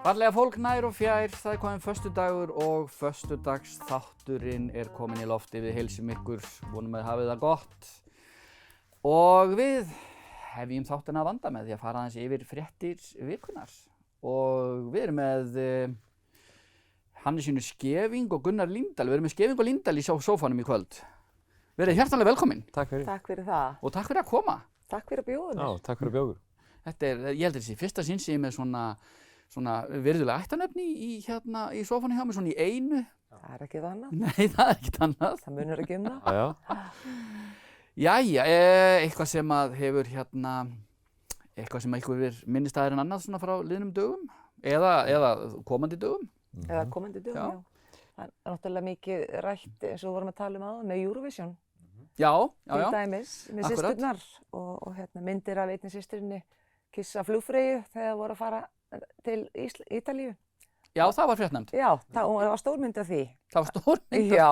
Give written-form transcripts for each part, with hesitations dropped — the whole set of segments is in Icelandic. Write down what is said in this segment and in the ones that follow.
Fallega fólk nær og fjær, það er komin föstudagur og föstudagsþátturinn er komin í lofti. Við heilsum ykkur, vonum að hafið það gott. Og við hefjum þáttina að vanda með því að fara aðeins yfir fréttir vikunar. Og við erum með Hannesínu Skeving og Gunnar Líndal. Við erum með Skeving og Líndal í sófanum í kvöld. Verið hjartanlega velkomin. Takk fyrir. Takk fyrir það. Og takk fyrir að koma. Takk fyrir að bjóða mér. Já, takk fyrir að bjóða. Þetta er, ég held að þessi fyrsta sinn sem ég er með svona virðulega ættarnefni í sófanum hjá mér, svona í einu. Það er ekki það annað. Nei, það er ekkert annað. Það munur ekki um það. Jæja, eitthvað sem að hefur eitthvað sem ykkur er minnistæðir en annað svona frá liðnum dögum eða komandi dögum. Eða komandi dögum, já. Það er náttúrulega mikið rætt eins og við vorum að tala um áðan með Eurovision. Já. Til dæmis, með systurnar og myndir af einni systurinni kyssa flugfreyju þegar það voru að fara til Ítalíu. Já, það var fréttnefnd. Já, það var stórmynd af því. Það var stórmynd af því? Já,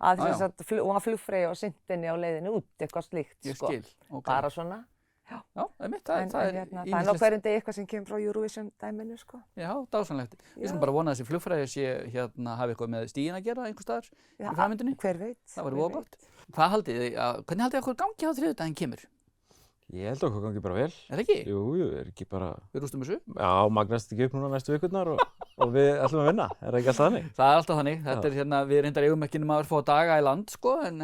að þess að hún var flugfreyja og syntinni á leiðinu út, eitthvað slíkt. Ég skil, ok. Bara svona. Já, það er nokk hverjum degi eitthvað sem kemur frá Eurovision dæminu, sko. Já, dásamlegt. Við skulum bara vona að þessi flugfreyja hafi eitthvað með stíginn að gera einhvers staðar í framvindunni. Hver veit. Það væri voða gott. Hvernig haldið okkur gangi á þriðjudaginn kemur? Ég held okkur gangi bara vel. Er það ekki? Jú, er ekki bara... Við rústum þessu? Já, magnast ekki upp núna næstu vikurnar og við ætlum að vinna. Er það ekki alltaf þannig? Það er alltaf þannig. Þetta er við reyndar eigum ekki nema að fá daga í land, sko, en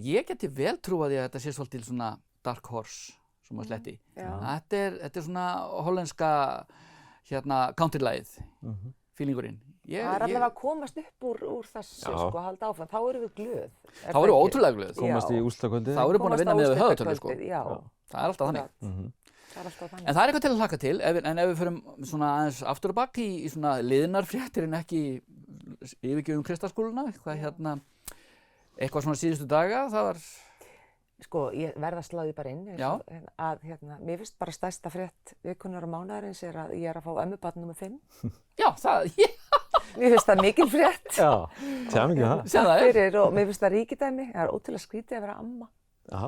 ég geti vel trúað því að þetta sé svolítið svona dark horse, sem að sletti. Þetta er svona hollenska country-lagið, feelingurinn. Það er allavega að komast upp úr þessu, sko, að halda áfram. Þá erum við glöð. Þá erum við ótrúlega glöð. Komast í úrslitakvöldið. Þá erum við búin að vinna með höfðatölu, sko. Já. Það er alltaf þannig. Það er alltaf þannig. En það er eitthvað til að hlakka til, en ef við förum svona aðeins aftur og bak í svona liðnarfréttir en ekki yfirgefum Kristaskúluna, eitthvað svona síðustu daga, það var... Sko, ég verð að slá því bara inn að mér finnst bara stærsta frétt vikunar og mánaðarins er að ég er að fá ömmubarn nr. 5. Já, Mér finnst það mikil frétt. Já, tjámikið það. Takk fyrir og mér finnst það ríkidæmi. Það er ótrúlega skrítið að vera amma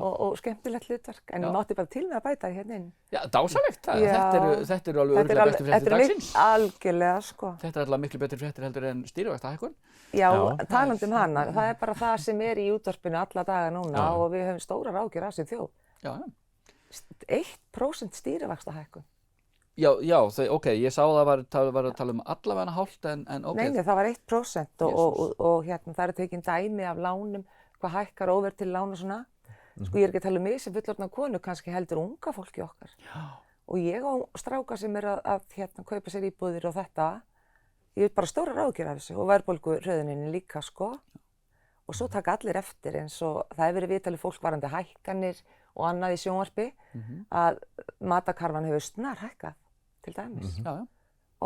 og skemmtilegt hlutverk. En ég mátti bara til með að bæta því hérna inn. Já, dásamlegt. Þetta eru alveg örugglega bestu fréttir dagsins. Algjörlega, sko. Þetta er allavega miklu betri fréttir heldur en stýrivaxtahækkun. Já, talandi um hana. Það er bara það sem er í útvarpinu alla daga núna og við höfum stórar áhyggjur af sem þjóð. Já. 1% stýrivaxtahækkun. Já, ok, ég sá það var að tala um allavega hálft en ok. Nei, það var 1% og það eru tekin dæmi af lánum, hvað hækkar óverð til lán og svona. Sko ég er ekki að tala um mig sem fullorðna konu, kannski heldur unga fólki okkar. Já. Og ég á stráka sem er að kaupa sér íbúðir og þetta. Ég veit bara stórar áhyggjur af þessu og verðbólguhröðuninni líka, sko. Og svo taka allir eftir eins og það hefur verið viðtalið fólk varðandi hækkanir og annað í sjónvarpi að matakarfan hefur snar hækkað. Til dæmis. Já.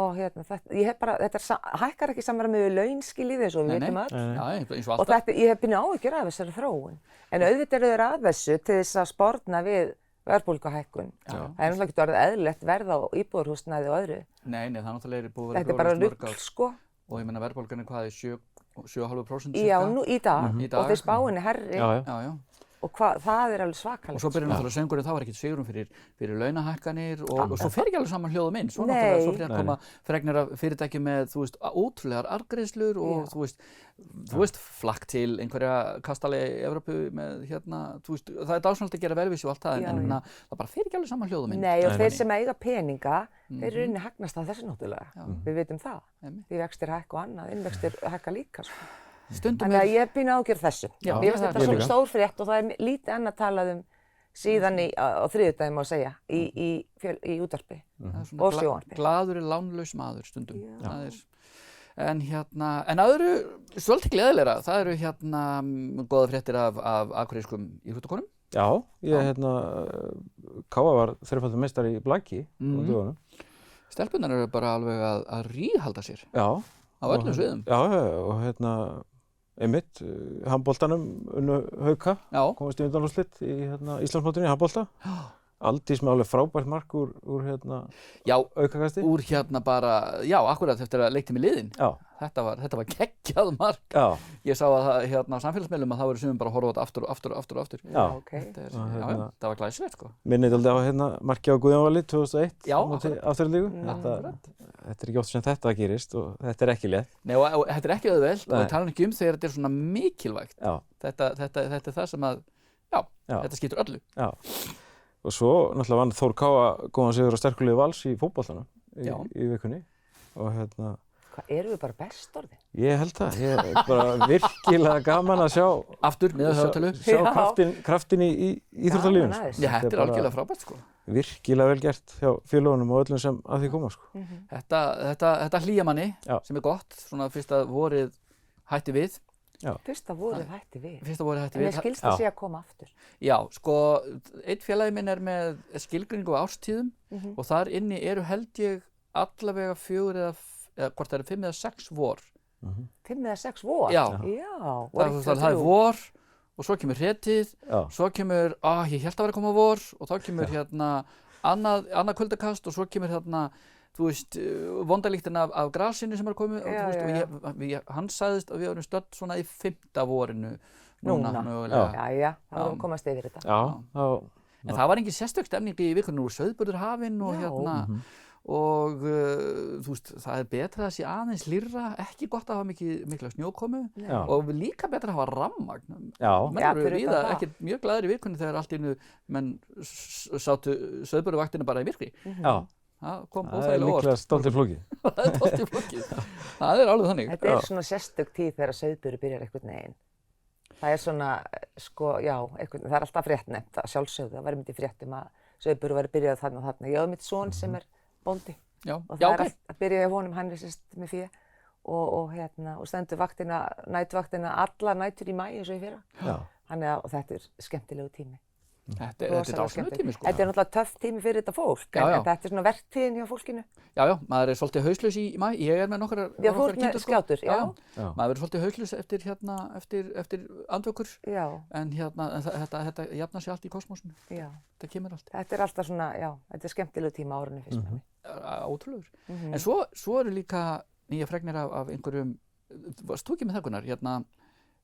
Og þetta hækkar ekki samræmi við launskilið eins og við vitum öll. Já, eins og alltaf. Og ég hef byrjað áhyggjur af þessari þróun. En auðvitað eru þeir að þessu til þess að sporna við verðbólguhækkun. Það er náttúrulega ekki orðið eðlilegt verð á íbúðarhúsnæði og öðru. Nei, það er náttúrulega búið að vera þetta er bara rugl, sko. Og ég meina verðbólgan er hvað, 7,5%? Já, nú í dag. Og þeir spáin er herri. Já. Og það er alveg svakalegt. Og svo byrjar náttúrulega söngurinn, þá var ekkert svigrúm fyrir launahækkanir og svo fer ekki alveg saman hljóðum inn. Svo náttúrulega svo fyrir að koma fregnir af fyrirtækjum með, ótrúlegar arðgreiðslur og þú veist, flakk til einhverja kastali í Evrópu með það er dásamlegt að gera velvísi og allt það, en það bara fer ekki alveg saman hljóðum inn. Nei, og þeir sem eiga peninga, þeir eru inni hagnast af þessu náttúrulega. Við vitum það. Því vextir hækka og annað, innvextir hækka líka, sko. Þannig að ég býna ágjörð þessu. Mér finnst þetta svona stór frétt og það er lítið annað talað um síðan á þriðjudaginn má segja í útvarpi og sjónvarpi. Glaður er lánlaus maður stundum. En öðru svolítið gleðilegra, það eru góða fréttir af akureyrskum íþróttakonum. Já, Káa var þrefaldur meistari í blaki á dögunum. Stelpunnar eru bara alveg að ríghalda sér. Já. Á öllum sviðum. Já, og einmitt, handboltanum unnu Hauka, komast í undanúrslit í Íslandsmótinu í handbolta. Aldís með alveg frábært mark úr Já, aukakasti. úr bara, já, akkurat eftir að leikti með liðin. Já. Þetta var geggjað mark. Já. Ég sá að það, á samfélagsmiðlum að það voru sumum bara að horfa á þetta aftur. Já. Ok. Það var glæsilegt, sko. Minnið aldrei á markið á Guðjón Vali 2001. Já, móti Aftureldingu. Þetta ekki oft sem þetta gerist og þetta ekki létt. Nei, og þetta ekki auðvelt Nei. og tala ekki þegar þetta svona mikilvægt. Já. Þetta það sem að, já, þetta skiptir öllu. Já. Og svo náttúrulega vann Þór Káa góðan sigur á sterkulegu Vals í fótboltanum í vikunni. Og Hvað, erum við bara best orðin? ég held það. Ég er bara virkilega gaman að sjá Aftur, miðað höfðatölu. sjá kraftin í íþróttalífinu. Gaman að þessu. Já, þetta er bara- algjörlega frábært, sko. Virkilega vel gert hjá félögunum og öllum sem að því koma, sko. Þetta hlýja manni, Já. sem er gott, svona fyrst að vorið hætti við. Fyrsta vorið hætti við. Fyrst að vorið hætti En við. ég skilst að sé að koma aftur. Já, sko, einn félagi minn er með skilgreiningu á árstíðum og þar inni eru held ég allavega 4 eða hvort það eru 5 eða 6 vor. 5 eða 6 vor? Já. Já. Það er vor og svo kemur hretið, Já. svo kemur, ég held að vera að koma vor og þá kemur annað kuldakast og svo kemur þú veist, vondalíktin af grasinu sem er komið og hann sagðist að við erum stödd svona í 5. vorinu núna mögulega. Já, þá erum við komast yfir þetta. Já. En það var engin sérstök stemning í vikunni úr Sauðburður hafinn og og þú veist, það er betra að sé aðeins hlýrra, ekki gott að hafa mikla snjókomu og líka betra að hafa rafmagn. Menn eru víða ekkert mjög glaðir í vikunni þegar allt í einu menn sátu Sauðburðurvaktina bara í myrkri. Já. Það kom Það er óþægilega líklega óvart. stoltið flókið. Það er stoltið flókið. Það er alveg þannig. Þetta er svona sérstök tíð þegar Sauðburður byrjar einhvern veginn. Það er svona, sko, já, það er alltaf fréttnefnt, sjálfsögðu, það var einmitt í fréttum að Sauðburður væri byrjað þarna og þarna. Ég hafði mitt son sem er bóndi og það er að byrja hjá honum, hann er sérst með fé og stendur næturvaktina allar nætur í maí eins og í fyrra. Þannig að þetta er skemmtilegu tími. Þetta er dásamlegur tími, sko. Þetta er náttúrulega töff tími fyrir þetta fólk, en þetta er svona vertíðin hjá fólkinu. Já, maður er svolítið hauslaus í maí. Ég er með nokkrar Já, þú ert með skjátur, já. Maður er svolítið hauslaus eftir andvökur. Já. En þetta jafnar sig allt í kosmosinu. Já. Þetta kemur allt. Þetta er alltaf svona, já, þetta er skemmtilegu tíma á árinu fyrst með mig. Ótrúlegur. En svo eru líka nýja fregnir af einhverjum, varst þú ekki með það, Gunnar?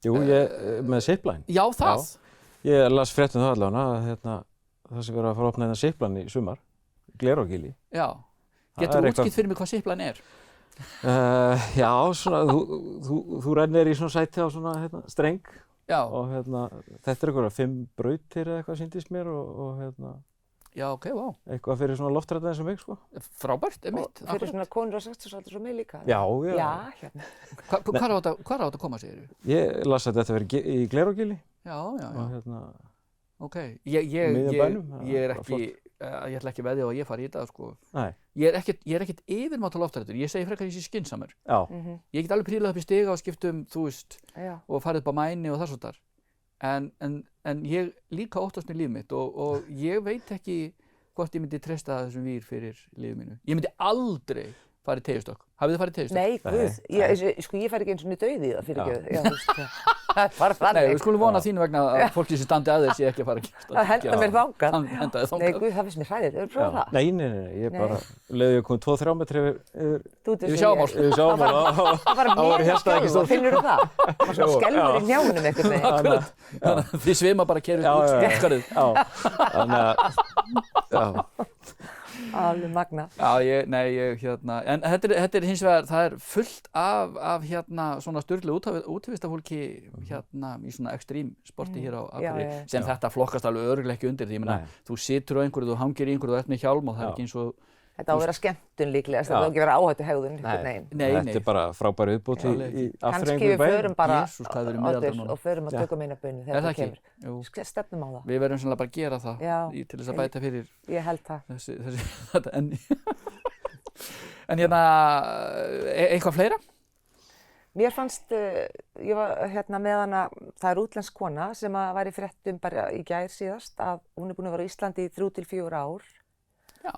Jú, ég með zipline. Já, það. Ég las fréttum það allavega að það sem verið að fara að opna zipline í sumar, Glerárgili. Já. Getur þú útskýrt fyrir mig hvað zipline er? Já, svona, þú rennir í svona sæti á svona streng. Já. Og þetta er einhverja 5 brautir eða eitthvað sýndist mér og Já, ok, vá. Eitthvað fyrir svona loftrædda eins og mig, sko. Frábært, mitt. Og fyrir svona konur á 60-aldri svo mig líka. Já. Já, hérna. Hvað er á þetta að koma, segirðu? Ég las að þetta verið í Glerárgili. Já. Og ok, ég ætla ekki að veðja á að ég fari í þetta, sko. Nei. Ég er ekkert yfirmáta loftræddur. Ég segi frekar ég sé skynsamur. Já. Ég get alveg prílað upp í stiga og skiptum, þú veist, og farið upp á mæni og þess og þar. En ég líka óttast með líf mitt og ég veit ekki hvort ég myndi treysta þessum vír fyrir lífið mínu. Ég myndi aldrei fara í teygjustokk. Hafið þið farið í teygjustokk? Nei, guð, ég fari ekki eins og niður dauði í það fyrir ekki. Já, þú veist, það er bara þannig. Nei, við skulum vona þínu vegna að fólki sem standi að þér sé ekki að fara að gera það. Henda mér þangað. Henda þér þangað. Nei, guð, það finnst mér hræðilegt. Hefurðu prófað það? Nei, ég bara leiði að koma 2-3 metri yfir sjávarmál. Það var mjög skjálfur, finnurðu það? Það var svona skelfur í njánum einhvern veginn. Þið svima bara að keyra út skekkarið. Alveg magnað. Já, en þetta er hins vegar, það er fullt af svona sturglu útivistafólki í svona ekstrím sporti hér á Akureyri sem þetta flokkast alveg örugglega ekki undir því, ég meina, þú situr á einhverju, þú hangir í einhverju, þú ert með hjálm og það er ekki eins og Þetta á að vera skemmtun líklega, þetta á ekki að vera áhættuhegðun. Nei. Þetta er bara frábær viðbót í afþreyingu Kannski við förum bara og förum að tökum eina bunni þegar það kemur. Stefnum á það. Við verðum sannlega bara að gera það til þess að bæta fyrir. Ég held það. En eitthvað fleira? Mér fannst, ég var með hana, það er útlensk kona sem var í fréttum bara í gær síðast að hún er búin að vera á Íslandi í 3-4 ár.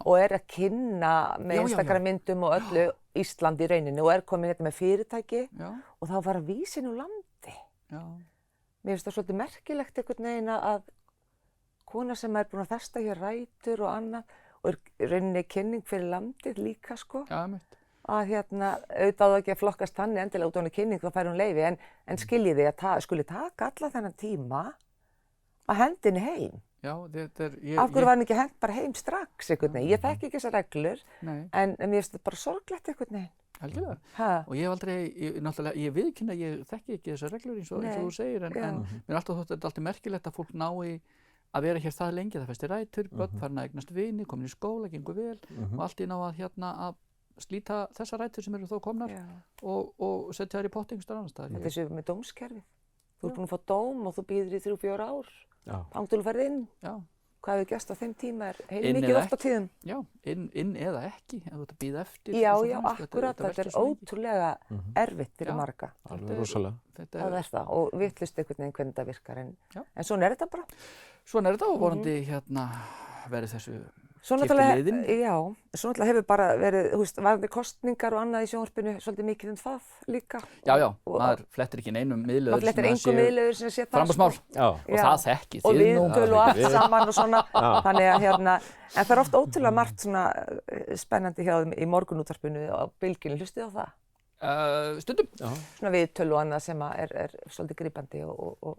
Og er að kynna með Instagram-myndum og öllu Íslandi í rauninni og er komin með fyrirtæki og þá var að vísa inn úr landi. Mér finnst það svolítið merkilegt einhvern veginn að kona sem er búin að festa hér rætur og annað og er rauninni kynning fyrir landið líka sko. Já, mitt. Að auðvitað á það ekki að flokkast þannig endilega út á henni kynning þá fær hún leyfi en skiljiði að skuli taka alla þennan tíma að henda henni heim. Já, þetta Af hverju var henni ekki hent bara heim strax einhvern veginn? Ég þekki ekki þessar reglur en mér finnst þetta bara sorglegt einhvern veginn. Algjörlega. Og ég hef aldrei, ég viðurkenni að ég þekki ekki þessar reglur eins og þú segir en mér er alltaf þótt þetta alltaf merkilegt að fólk nái að vera hér það lengi, það festir rætur, börn farin að eignast vini, komin í skóla, gengur vel og allt í ná að að slíta þessar rætur sem eru þó komnar og setja þær í pott einhvers staðar annars staðar. Þetta er svipað með dómskerfið. Þú ert búin að fá dóm og þú býður í 3-4 ár. Þangað til þú ferð inn. Hvað hefur gerst á þeim tíma er heilmikið oft á tíðum. Já, inn eða ekki, ef þú ert að bíða eftir. Já, akkurat, þetta er ótrúlega erfitt fyrir marga. Alveg rosalega. Það er það og vitlaust einhvern veginn hvernig þetta virkar en svona er þetta bara. Svona er þetta og vonandi verið þessu Svo náttúrulega hefur bara verið, varðandi kosningar og annað í sjónvarpinu svolítið mikið það líka. Já, maður flettir ekki neinum miðlöður maður flettir engum miðlöður sem sé það. Framboðsmál. Og það þekki þið nú. Og viðtöl og allt saman og svona. Þannig að en það er oft ótrúlega margt svona spennandi hjá þeim í morgunútvarpinu á Bylgjunni. Hlustið á það? Stundum. Svona viðtöl og annað sem er svolítið grípandi og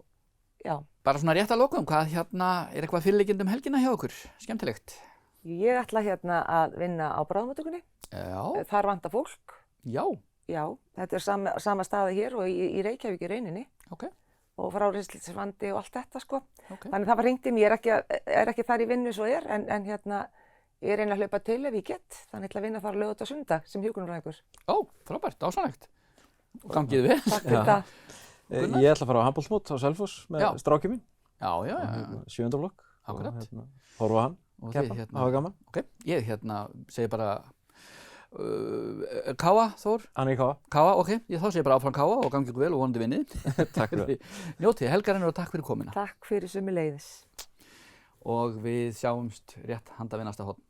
já. Bara svona rétt að lokum, hvað er eitthvað fyrirliggjandi helgina hjá okkur? Skemmtilegt. Ég ætla að vinna á bráðamóttökunni. Já. Þar vantar fólk. Já. Já, þetta er sama staði hér og í Reykjavík í rauninni. Og frárennslisvandi og allt þetta sko. Þannig það var hringt í mig, ég er ekki þar í vinnu svo en ég er að hlaupa til ef ég get. Þannig ætla að vinna þar laugardag og sunnudag sem hjúkrunarfræðingur. Ó, frábært, ásanlegt. Og gangið vel. Takk fyrir það. Ég ætla að fara á handboltamót á Selfoss með strákið mín. Já. 7. flokk. Akkurat. Horfa á hann. Keppa, hafa gaman. Ég segi bara Káa, Þór? Hann er í Káa. Káa, þá segi ég bara áfram Káa og gangi ykkur vel og vonandi vinnið. Takk fyrir það. Njótið helgarinnar og takk fyrir komuna. Takk fyrir sömuleiðis. Og við sjáumst rétt handa við næsta horn.